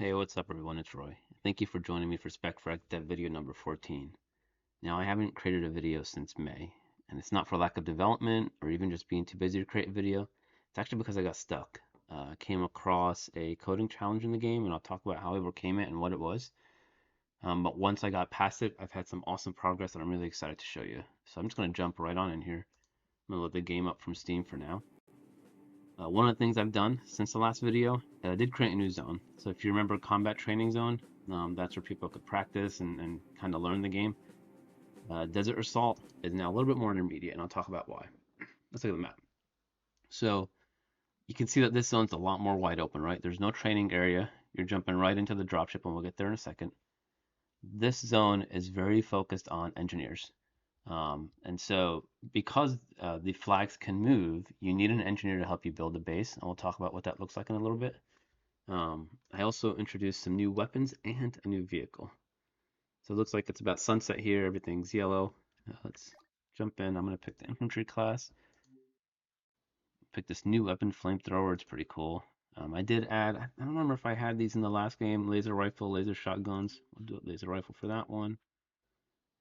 Hey, what's up everyone? It's Roy. Thank you for joining me for SpecFreq dev video number 14. Now, I haven't created a video since May, and it's not for lack of development or even just being too busy to create a video. It's actually because I got stuck. I came across a coding challenge in the game, and I'll talk about how I overcame it and what it was. But once I got past it, I've had some awesome progress that I'm really excited to show you. So I'm just going to jump right on in here. I'm going to load the game up from Steam for now. One of the things I've done since the last video, I did create a new zone. So if you remember Combat Training Zone, that's where people could practice and kind of learn the game. Desert Assault is now a little bit more intermediate, and I'll talk about why. Let's look at the map. So you can see that this zone's a lot more wide open, right? There's no training area. You're jumping right into the dropship, and we'll get there in a second. This zone is very focused on engineers. And so because the flags can move, you need an engineer to help you build a base, and we'll talk about what that looks like in a little bit. I also introduced some new weapons and a new vehicle. So it looks like it's about sunset here. Everything's yellow. Let's jump in. I'm going to pick the infantry class. Pick this new weapon, flamethrower. It's pretty cool. I did add, I don't remember if I had these in the last game, laser rifle, laser shotguns. We'll do a laser rifle for that one.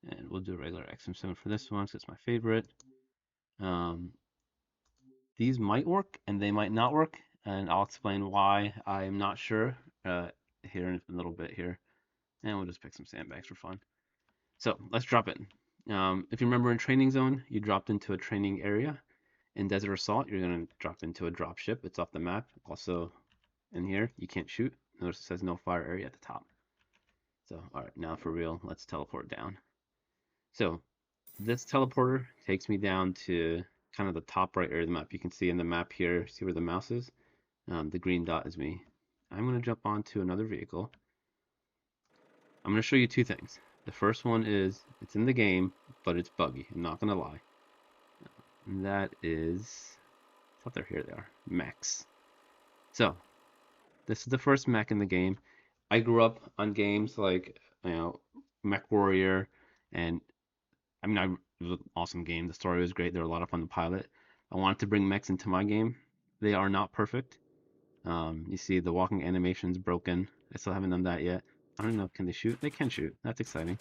And we'll do a regular XM7 for this one, so it's my favorite. These might work and they might not work, and I'll explain why I'm not sure here in a little bit here. And we'll just pick some sandbags for fun. So let's drop in. If you remember in Training Zone, you dropped into a training area. In Desert Assault, you're going to drop into a drop ship. It's off the map. Also, in here, you can't shoot. Notice it says no fire area at the top. So, all right, now for real, let's teleport down. So, this teleporter takes me down to kind of the top right area of the map. You can see in the map here, see where the mouse is? The green dot is me. I'm going to jump onto another vehicle. I'm going to show you two things. The first one is, it's in the game, but it's buggy. I'm not going to lie. And that is, I thought they're here, they are, mechs. So, this is the first mech in the game. I grew up on games like, Mech Warrior, and it was an awesome game. The story was great. There were a lot of fun to pilot. I wanted to bring mechs into my game. They are not perfect. You see the walking animation's broken. I still haven't done that yet. I don't know, can they shoot? They can shoot. That's exciting.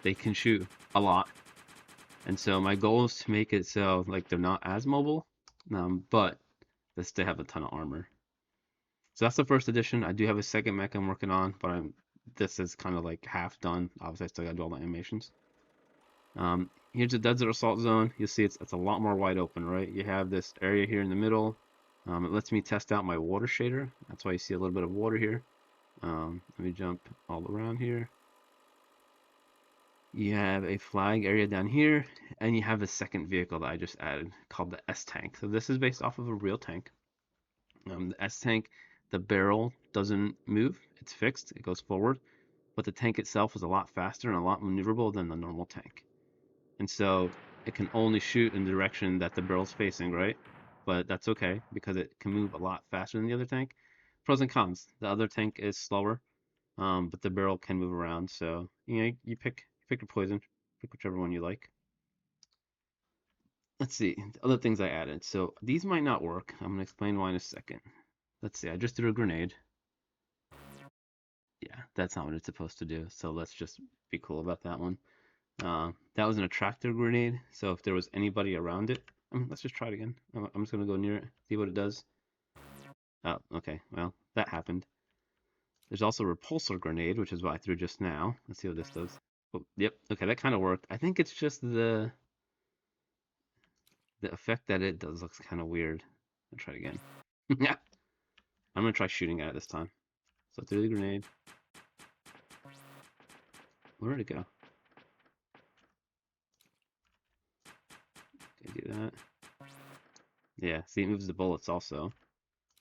They can shoot a lot. And so my goal is to make it so like they're not as mobile, but they still have a ton of armor. So that's the first edition. I do have a second mech I'm working on, but this is kind of like half done. Obviously, I still got to do all the animations. Here's the Desert Assault Zone. You'll see it's a lot more wide open, right? You have this area here in the middle. It lets me test out my water shader. That's why you see a little bit of water here. Let me jump all around here. You have a flag area down here, and you have a second vehicle that I just added called the S-Tank. So this is based off of a real tank. The S-Tank, the barrel doesn't move. It's fixed. It goes forward. But the tank itself is a lot faster and a lot maneuverable than the normal tank. And so it can only shoot in the direction that the barrel's facing, right? But that's okay because it can move a lot faster than the other tank. Pros and cons. The other tank is slower, but the barrel can move around. So you pick your poison, pick whichever one you like. Let's see the other things I added. So these might not work. I'm gonna explain why in a second. Let's see. I just threw a grenade. Yeah, that's not what it's supposed to do. So let's just be cool about that one. That was an attractor grenade. So if there was anybody around it, let's just try it again. I'm just gonna go near it, see what it does. Oh, okay. Well, that happened. There's also a repulsor grenade, which is what I threw just now. Let's see what this does. Oh, yep. Okay, that kind of worked. I think it's just the effect that it does looks kind of weird. I'll try it again. Yeah. I'm gonna try shooting at it this time. So through the grenade. Where did it go? Can I do that? Yeah, see, it moves the bullets also.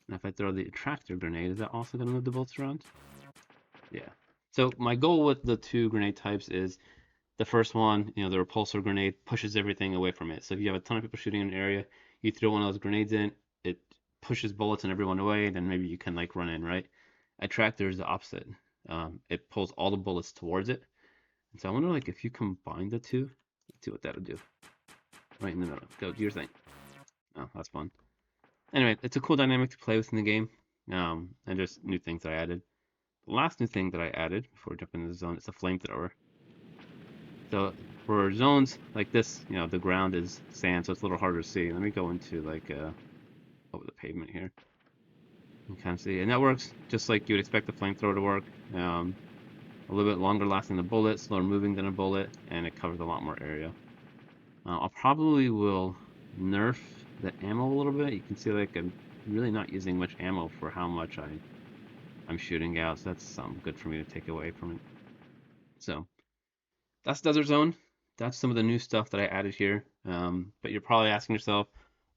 And if I throw the attractor grenade, is that also going to move the bullets around? Yeah. So my goal with the two grenade types is the first one, the repulsor grenade pushes everything away from it. So if you have a ton of people shooting in an area, you throw one of those grenades in, it pushes bullets and everyone away, then maybe you can like run in, right? Attractor is the opposite. It pulls all the bullets towards it. And so I wonder like if you combine the two, let's see what that'll do. Right in the middle. Go do your thing. Oh, that's fun. Anyway, it's a cool dynamic to play with in the game. and just new things I added. The last new thing that I added before jumping into the zone is a flamethrower. So for zones like this, the ground is sand, so it's a little harder to see. Let me go into like over the pavement here. You can kind of see, and that works just like you would expect the flamethrower to work. A little bit longer lasting than a bullet, slower moving than a bullet, and it covers a lot more area. I'll probably will nerf the ammo a little bit. You can see like I'm really not using much ammo for how much I'm shooting out, so that's good for me to take away from it. So that's Desert Zone. That's some of the new stuff that I added here. But you're probably asking yourself,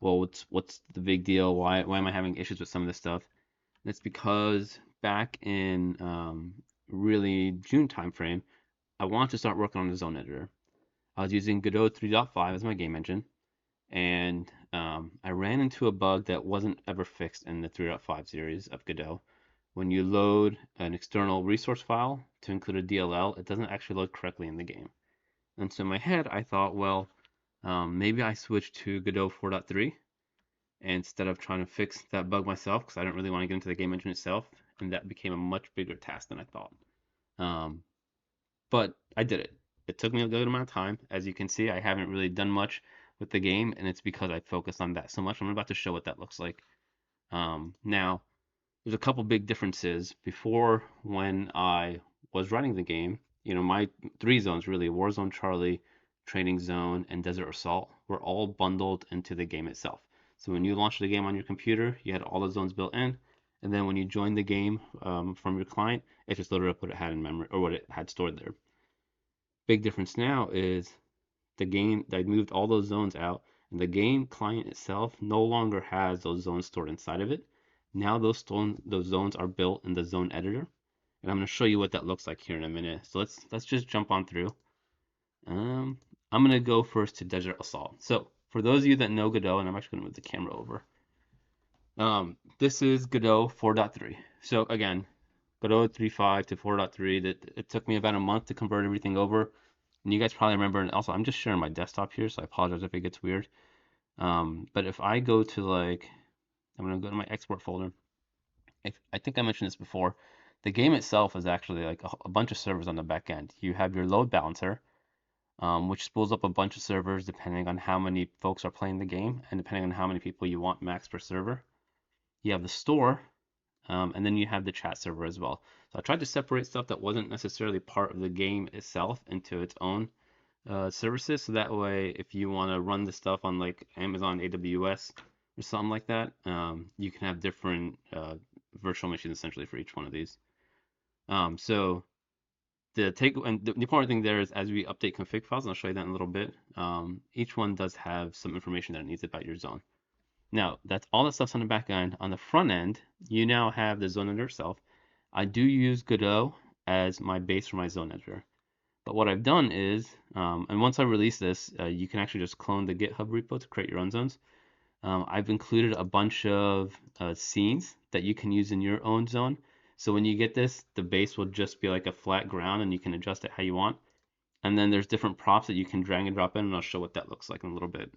well, what's the big deal? Why am I having issues with some of this stuff? And it's because back in really June timeframe, I wanted to start working on the zone editor. I was using Godot 3.5 as my game engine, and I ran into a bug that wasn't ever fixed in the 3.5 series of Godot. When you load an external resource file to include a DLL, it doesn't actually load correctly in the game. And so in my head, I thought, well, maybe I switch to Godot 4.3 instead of trying to fix that bug myself because I didn't really want to get into the game engine itself, and that became a much bigger task than I thought. Um, but I did it. It took me a good amount of time. As you can see, I haven't really done much with the game, and it's because I focused on that so much. I'm about to show what that looks like. Now, there's a couple big differences. Before, when I was running the game, my three zones really, Warzone Charlie, Training Zone, and Desert Assault, were all bundled into the game itself. So when you launched the game on your computer, you had all the zones built in, and then when you joined the game from your client, it just loaded up what it had in memory or what it had stored there. Big difference now is the game, I moved all those zones out, and the game client itself no longer has those zones stored inside of it. Now those zones are built in the zone editor, and I'm going to show you what that looks like here in a minute. So let's just jump on through. Um, I'm going to go first to Desert Assault. So for those of you that know Godot, and I'm actually going to move the camera over. This is Godot 4.3. So again, Godot 3.5 to 4.3. That it took me about a month to convert everything over. And you guys probably remember, and also I'm just sharing my desktop here, so I apologize if it gets weird. But if I go to like, I'm gonna go to my export folder. I think I mentioned this before. The game itself is actually like a bunch of servers on the back end. You have your load balancer, which spools up a bunch of servers depending on how many folks are playing the game and depending on how many people you want max per server. You have the store, and then you have the chat server as well. So I tried to separate stuff that wasn't necessarily part of the game itself into its own services, so that way if you want to run the stuff on like Amazon AWS or something like that, you can have different virtual machines essentially for each one of these. So the important thing there is as we update config files, and I'll show you that in a little bit, each one does have some information that it needs about your zone. Now, that's all that stuff's on the back end. On the front end, you now have the zone editor itself. I do use Godot as my base for my zone editor. But what I've done is, and once I release this, you can actually just clone the GitHub repo to create your own zones. I've included a bunch of scenes that you can use in your own zone. So when you get this, the base will just be like a flat ground and you can adjust it how you want. And then there's different props that you can drag and drop in, and I'll show what that looks like in a little bit.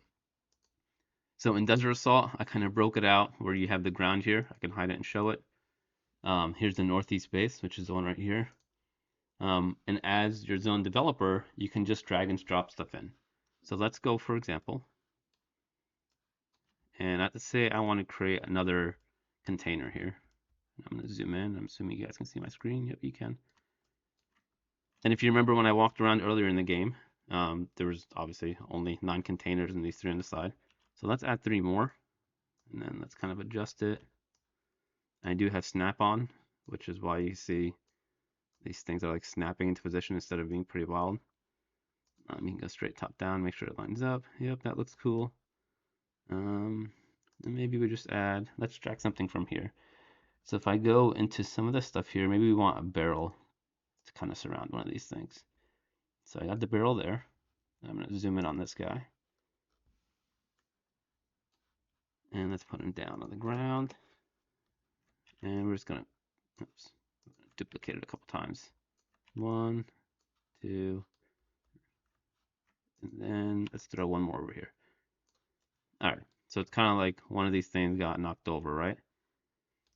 So in Desert Assault, I kind of broke it out where you have the ground here. I can hide it and show it. Here's the northeast base, which is the one right here. And as your zone developer, you can just drag and drop stuff in. So let's go, for example, and let's say I want to create another container here. I'm going to zoom in. I'm assuming you guys can see my screen. Yep, you can. And if you remember when I walked around earlier in the game, there was obviously only 9 containers and these 3 on the side. So let's add 3 more, and then let's kind of adjust it. I do have snap on, which is why you see these things are like snapping into position instead of being pretty wild. You can go straight top down, make sure it lines up. Yep, that looks cool. And maybe we just add, let's drag something from here. So if I go into some of the stuff here, maybe we want a barrel to kind of surround one of these things. So I got the barrel there. I'm going to zoom in on this guy. And let's put him down on the ground. And we're just going to duplicate it a couple times. 1, 2, and then let's throw one more over here. All right, so it's kind of like one of these things got knocked over, right?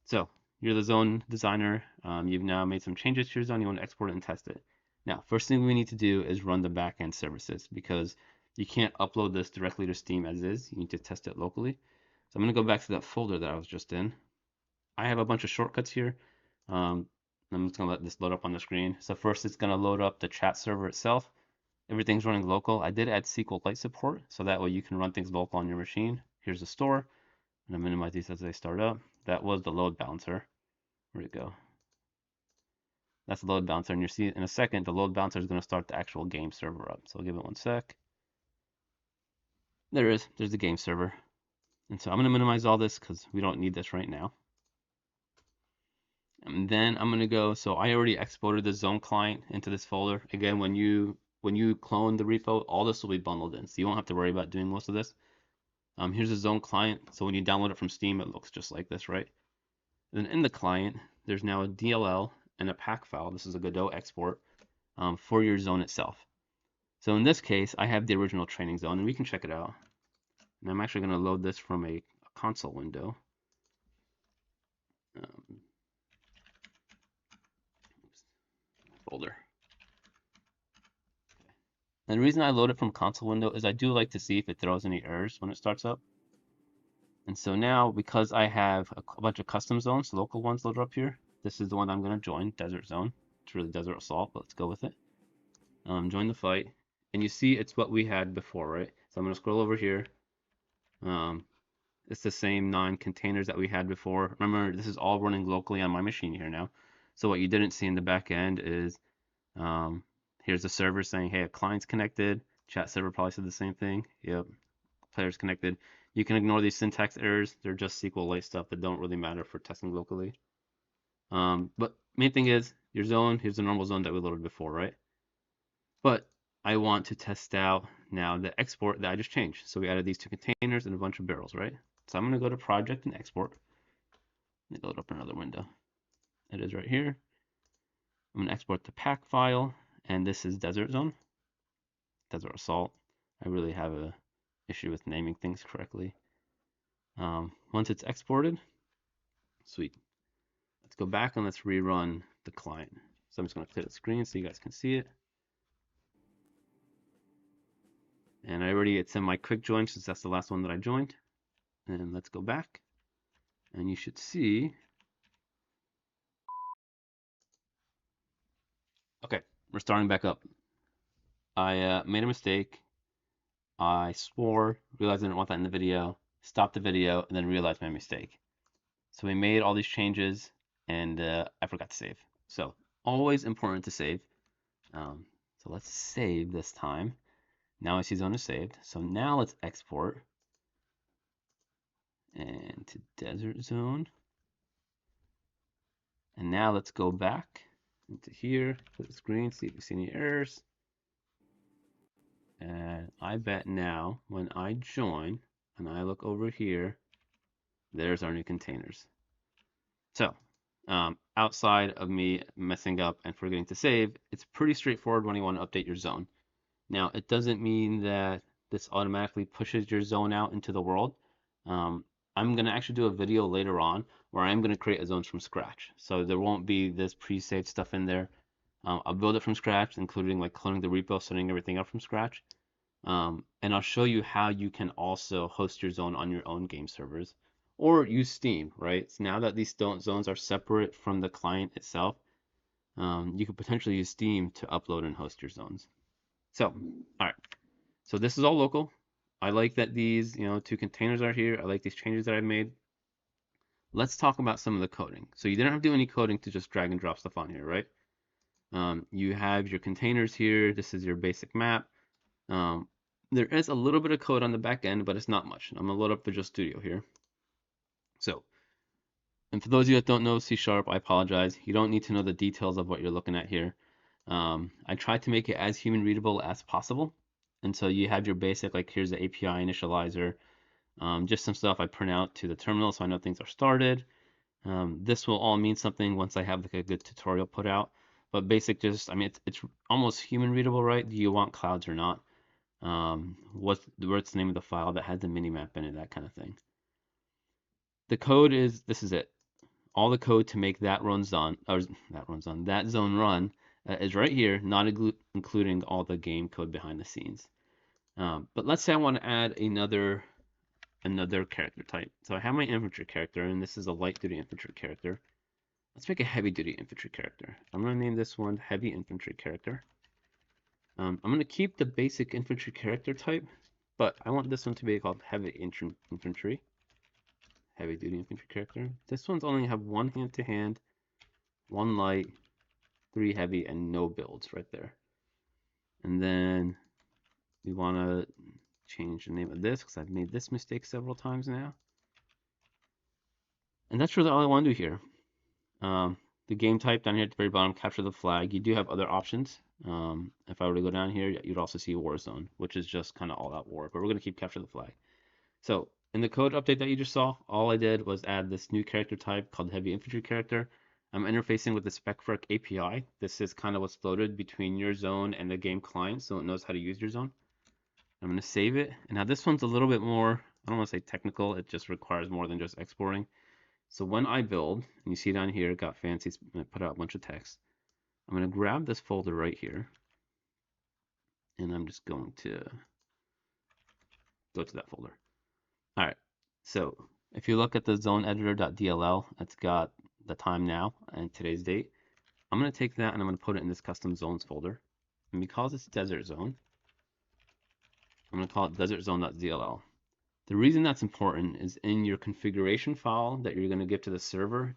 So you're the zone designer. You've now made some changes to your zone. You want to export it and test it. Now, first thing we need to do is run the backend services because you can't upload this directly to Steam as is. You need to test it locally. So I'm going to go back to that folder that I was just in. I have a bunch of shortcuts here. I'm just going to let this load up on the screen. So first it's going to load up the chat server itself. Everything's running local. I did add SQLite support, so that way you can run things local on your machine. Here's the store. I'm going to minimize these as they start up. That was the load balancer. Where'd it go? That's the load balancer, and you see in a second the load balancer is going to start the actual game server up. So I'll give it 1 sec. There it is. There's the game server. And so I'm going to minimize all this because we don't need this right now. And then I'm going to go, so I already exported the zone client into this folder. Again, when you clone the repo, all this will be bundled in, so you won't have to worry about doing most of this. Here's the zone client. So when you download it from Steam, it looks just like this, right? And then in the client, there's now a DLL and a pack file. This is a Godot export for your zone itself. So in this case, I have the original training zone, and we can check it out. And I'm actually going to load this from a console window. Folder. And the reason I load it from console window is I do like to see if it throws any errors when it starts up. And so now, because I have a bunch of custom zones, local ones loaded up here, this is the one I'm going to join, Desert Zone. It's really Desert Assault, but let's go with it. Join the fight. And you see it's what we had before, right? So I'm going to scroll over here. It's the same 9 containers that we had before. Remember, this is all running locally on my machine here now. So what you didn't see in the back end is here's the server saying, hey, a client's connected. Chat server probably said the same thing. Yep, player's connected. You can ignore these syntax errors. They're just SQLite stuff that don't really matter for testing locally. But main thing is your zone. Here's the normal zone that we loaded before, right? But I want to test out now the export that I just changed. So we added these 2 containers and a bunch of barrels, right? So I'm going to go to project and export. Let me load up another window. It is right here. I'm going to export the pack file, and this is Desert Zone, Desert Assault. I really have a issue with naming things correctly. Once it's exported, sweet. Let's go back and let's rerun the client. So I'm just going to clear the screen so you guys can see it. And it's in my quick join since that's the last one that I joined. And let's go back. And you should see. Okay, we're starting back up. I made a mistake. I swore, realized I didn't want that in the video, stopped the video, and then realized my mistake. So we made all these changes, and I forgot to save. So always important to save. So let's save this time. Now I see zone is saved. So now let's export and to Desert Zone. And now let's go back into here, clear the screen, see if we see any errors. And I bet now when I join and I look over here, there's our new containers. So outside of me messing up and forgetting to save, it's pretty straightforward when you want to update your zone. Now, it doesn't mean that this automatically pushes your zone out into the world. I'm going to actually do a video later on where I'm going to create a zone from scratch. So there won't be this pre-saved stuff in there. I'll build it from scratch, including like cloning the repo, setting everything up from scratch. And I'll show you how you can also host your zone on your own game servers or use Steam, right? So now that these zones are separate from the client itself, you could potentially use Steam to upload and host your zones. So, all right. So this is all local. I like that these, 2 containers are here. I like these changes that I've made. Let's talk about some of the coding. So you didn't have to do any coding to just drag and drop stuff on here, right? You have your containers here. This is your basic map. There is a little bit of code on the back end, but it's not much. I'm gonna load up Visual Studio here. So, and for those of you that don't know C#, I apologize. You don't need to know the details of what you're looking at here. I tried to make it as human readable as possible. And so you have your basic, like here's the API initializer, just some stuff I print out to the terminal so I know things are started. This will all mean something once I have like a good tutorial put out. But basic, just, I mean, it's almost human readable, right? Do you want clouds or not? What's the name of the file that has the minimap in it, that kind of thing. The code is, this is it. all the code to make that runs on, or that zone run is right here, not including all the game code behind the scenes. But let's say I want to add another character type. So I have my infantry character, and this is a light duty infantry character. Let's make a heavy duty infantry character. I'm going to name this one heavy infantry character. I'm going to keep the basic infantry character type, but I want this one to be called heavy infantry. Heavy duty infantry character. This one's only have 1 hand-to-hand, 1 light, 3 heavy, and no builds right there. And then we want to change the name of this because I've made this mistake several times now. And that's really all I want to do here. The game type down here at the very bottom, capture the flag. You do have other options. If I were to go down here, you'd also see war zone, which is just kind of all out war, but we're going to keep capture the flag. So in the code update that you just saw, all I did was add this new character type called heavy infantry character. I'm interfacing with the SpecFreq API. This is kind of what's loaded between your zone and the game client, so it knows how to use your zone. I'm going to save it. And now this one's a little bit more, I don't want to say technical, it just requires more than just exporting. So when I build, and you see down here, it got fancy, put out a bunch of text. I'm going to grab this folder right here, and I'm just going to go to that folder. All right, so if you look at the zone editor.dll, it's got the time now and today's date. I'm going to take that and I'm going to put it in this custom zones folder. And because it's desert zone, I'm going to call it desertzone.dll. The reason that's important is in your configuration file that you're going to give to the server,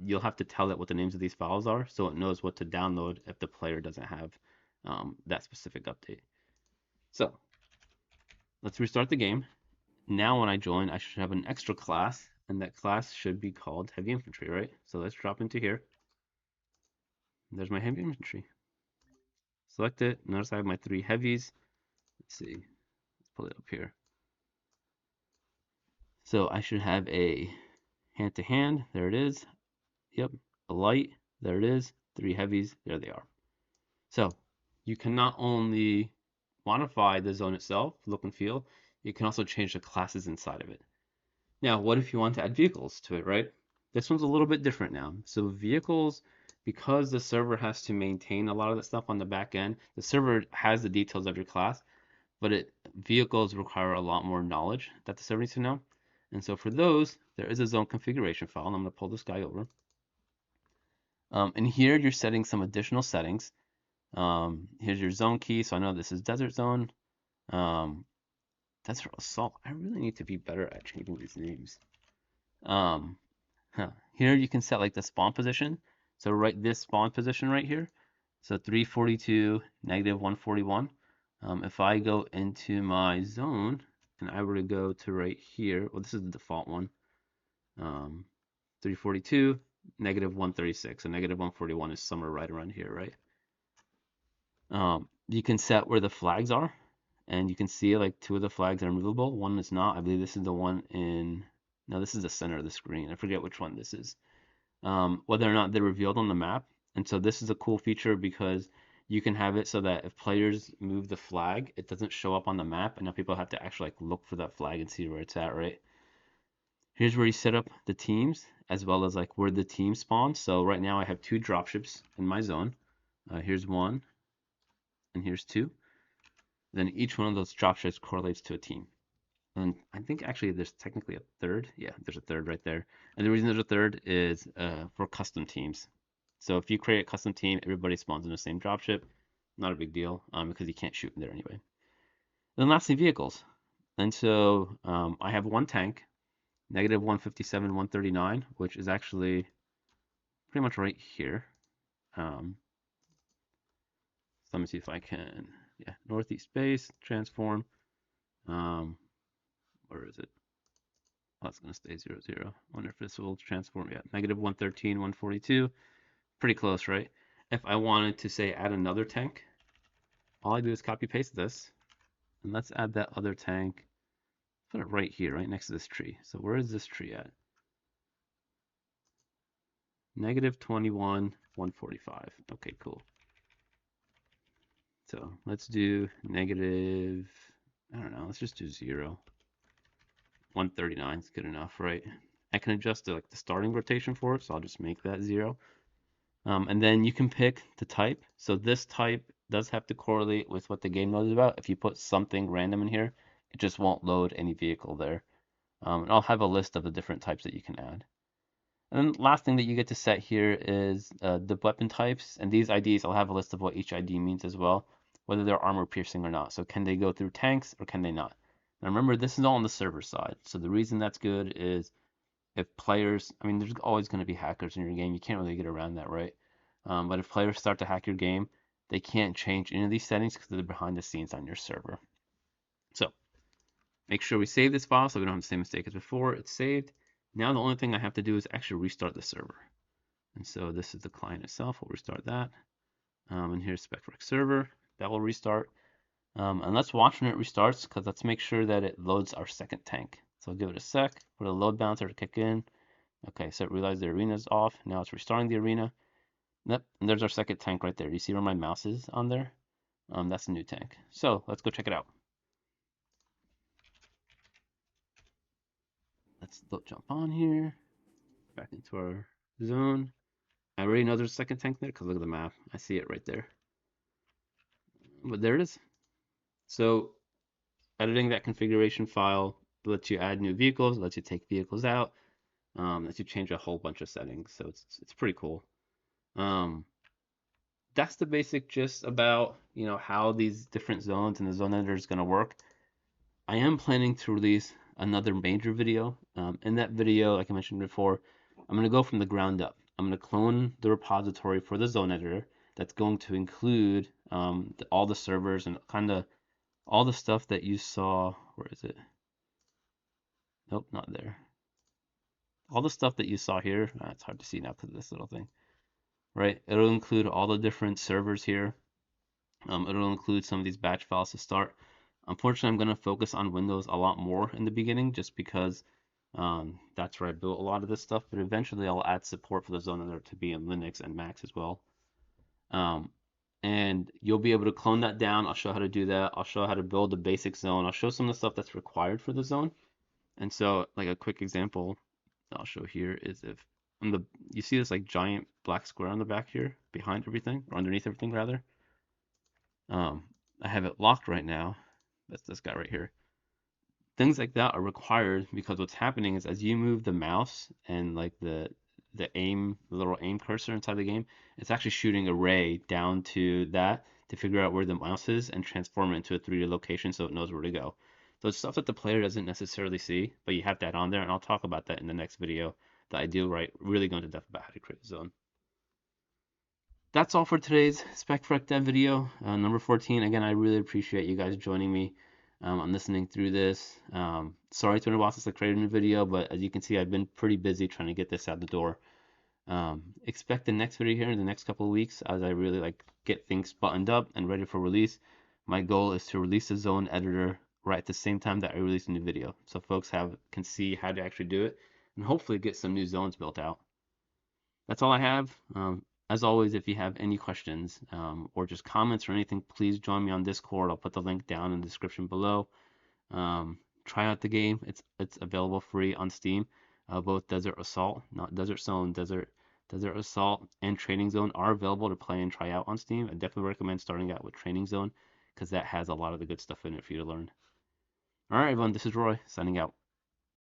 you'll have to tell it what the names of these files are so it knows what to download if the player doesn't have that specific update. So let's restart the game. Now when I join, I should have an extra class, and that class should be called heavy infantry, right? So let's drop into here. There's my heavy infantry. Select it. Notice I have my 3 heavies. Let's see. Let's pull it up here. So I should have a hand-to-hand. There it is. Yep. A light. There it is. 3 heavies. There they are. So you can not only modify the zone itself, look and feel, you can also change the classes inside of it. Now, what if you want to add vehicles to it, right? This one's a little bit different now. So vehicles, because the server has to maintain a lot of that stuff on the back end, the server has the details of your class, but vehicles require a lot more knowledge that the server needs to know. And so for those, there is a zone configuration file, and I'm going to pull this guy over. And here you're setting some additional settings. Here's your zone key, so I know this is desert zone. Desert assault. I really need to be better at changing these names. Here you can set like the spawn position. So right this spawn position right here. So 342, -141. If I go into my zone and I were to go to right here, well, this is the default one. 342, -136. So -141 is somewhere right around here, right? You can set where the flags are, and you can see like 2 of the flags are movable. One is not. I believe this is the one in. No, this is the center of the screen. I forget which one this is. Whether or not they're revealed on the map. And so this is a cool feature because you can have it so that if players move the flag, it doesn't show up on the map, and now people have to actually like look for that flag and see where it's at, right? Here's where you set up the teams as well as like where the team spawns. So right now I have 2 dropships in my zone. Here's 1 and here's 2. Then each one of those dropships correlates to a team. And I think actually there's technically a third. Yeah, there's a third right there. And the reason there's a third is for custom teams. So if you create a custom team, everybody spawns in the same dropship. Not a big deal because you can't shoot in there anyway. And then lastly, vehicles. And so I have 1 tank, -157, 139, which is actually pretty much right here. So let me see if I can, yeah, northeast base, transform. Where is it? Oh, it's going to stay 0, 0. I wonder if this will transform. Yeah, -113, 142. Pretty close, right? If I wanted to say add another tank, all I do is copy paste this, and let's add that other tank. Put it right here, right next to this tree. So where is this tree at? -21, 145. Okay, cool. So let's do negative, I don't know, let's just do 0. 139 is good enough, right? I can adjust like the starting rotation for it, so I'll just make that 0. And then you can pick the type. So this type does have to correlate with what the game knows about. If you put something random in here, it just won't load any vehicle there. And I'll have a list of the different types that you can add. And then last thing that you get to set here is the weapon types. And these IDs, I'll have a list of what each ID means as well, whether they're armor piercing or not. So can they go through tanks or can they not? Now remember, this is all on the server side. So the reason that's good is if players, I mean, there's always going to be hackers in your game. You can't really get around that, right? But if players start to hack your game, they can't change any of these settings because they're behind the scenes on your server. So make sure we save this file so we don't have the same mistake as before. It's saved. Now the only thing I have to do is actually restart the server. And so this is the client itself. We'll restart that. And here's SpecFreq server. That will restart. And let's watch when it restarts because let's make sure that it loads our second tank. So I'll give it a sec for the load balancer to kick in. Okay, so it realized the arena is off. Now it's restarting the arena. Yep, and there's our second tank right there. You see where my mouse is on there? That's the new tank. So let's go check it out. Let's jump on here, back into our zone. I already know there's a second tank there because look at the map. I see it right there. But there it is. So editing that configuration file lets you add new vehicles, lets you take vehicles out, lets you change a whole bunch of settings. So it's pretty cool. That's the basic gist about how these different zones and the zone editor is going to work. I am planning to release another major video. In that video, like I mentioned before, I'm going to go from the ground up. I'm going to clone the repository for the zone editor that's going to include all the servers and kind of all the stuff that you saw. Where is it? Nope, not there. All the stuff that you saw here, it's hard to see now because of this little thing, right? It'll include all the different servers here. It'll include some of these batch files to start. Unfortunately, I'm going to focus on Windows a lot more in the beginning just because that's where I built a lot of this stuff, but eventually I'll add support for the zone editor to be in Linux and Macs as well. And you'll be able to clone that down. I'll show how to do that. I'll show how to build the basic zone. I'll show some of the stuff that's required for the zone. And so, like a quick example I'll show here is if you see this like giant black square on the back here, behind everything, or underneath everything rather. I have it locked right now. That's this guy right here. Things like that are required because what's happening is as you move the mouse and like the little aim cursor inside the game, it's actually shooting a ray down to that to figure out where the mouse is and transform it into a 3D location so it knows where to go. So it's stuff that the player doesn't necessarily see, but you have that on there, and I'll talk about that in the next video that I do really go into depth about how to create a zone. That's all for today's SpecFreq dev video, number 14. Again, I really appreciate you guys joining me. I'm listening through this. Sorry to interrupt since I created a video, but as you can see, I've been pretty busy trying to get this out the door. Expect the next video here in the next couple of weeks as I really get things buttoned up and ready for release. My goal is to release the zone editor right at the same time that I release a new video, so folks can see how to actually do it and hopefully get some new zones built out. That's all I have. As always, if you have any questions or just comments or anything, please join me on Discord. I'll put the link down in the description below. Try out the game. It's available free on Steam. Both Desert Assault, not Desert Zone, Desert Assault, and Training Zone are available to play and try out on Steam. I definitely recommend starting out with Training Zone because that has a lot of the good stuff in it for you to learn. All right, everyone, this is Roy signing out.